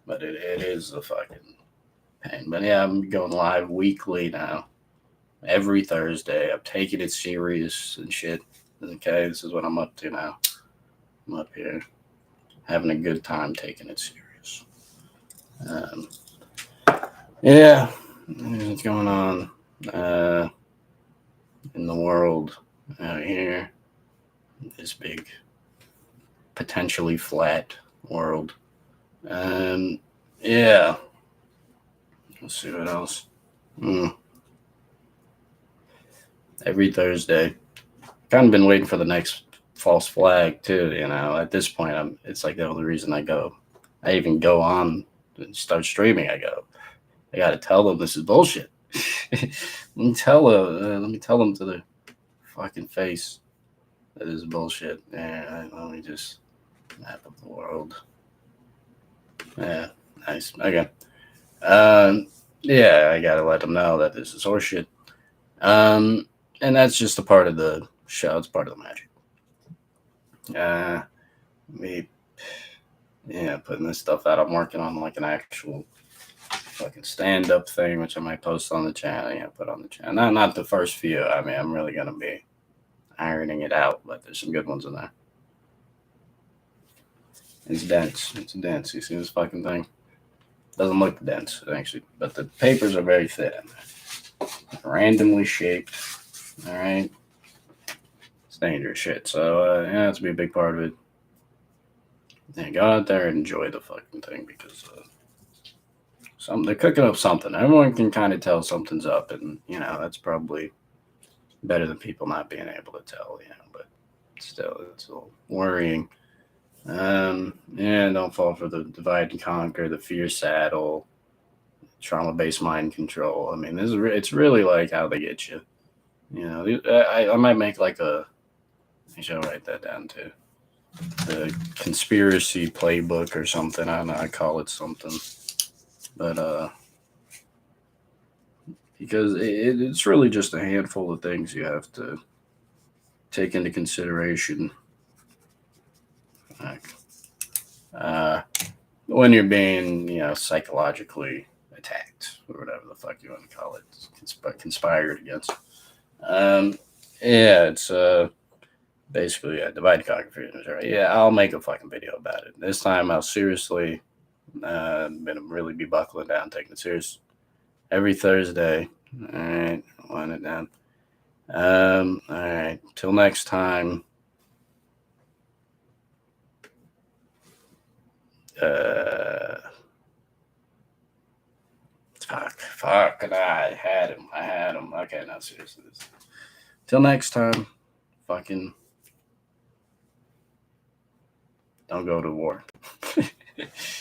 But it is a fucking pain. But yeah, I'm going live weekly now. Every Thursday. I'm taking it serious and shit. Okay, this is what I'm up to now. I'm up here having a good time taking it serious. Yeah, what's going on in the world out here? This big, potentially flat world. Yeah. Let's see what else. Every Thursday. Kind of been waiting for the next false flag too. At this point, it's like the only reason I go. I even go on and start streaming. I got to tell them this is bullshit. Let me tell them to their fucking face that is bullshit. Yeah, let me just map up the world. Yeah, nice. Okay. Yeah, I gotta let them know that this is horseshit. And that's just a part of the show. It's part of the magic. Putting this stuff out. I'm working on like an actual fucking stand-up thing, which I might post on the channel. Put on the channel. Not the first few. I'm really gonna be ironing it out, but there's some good ones in there. It's dense. It's dense. You see this fucking thing? Doesn't look dense, actually, but the papers are very thin. Randomly shaped. All right. It's dangerous shit. So, it's be a big part of it. Yeah, go out there and enjoy the fucking thing because they're cooking up something. Everyone can kind of tell something's up, and that's probably better than people not being able to tell. But still, it's a little worrying. Don't fall for the divide and conquer, the fear saddle, trauma-based mind control. It's really like how they get you. I might make like I should write that down too. The conspiracy playbook or something. I don't know. I call it something, but because it's really just a handful of things you have to take into consideration. Like, uh, when you're being, psychologically attacked or whatever the fuck you want to call it, conspired against. Um, yeah, it's basically divide, conquer, freedom. Right? Yeah, I'll make a fucking video about it. This time I'll seriously, gonna really be buckling down, taking it serious every Thursday. All right, wind it down. All right, till next time. Uh, fuck, I had him. Okay, not seriously. Till next time, fucking don't go to war.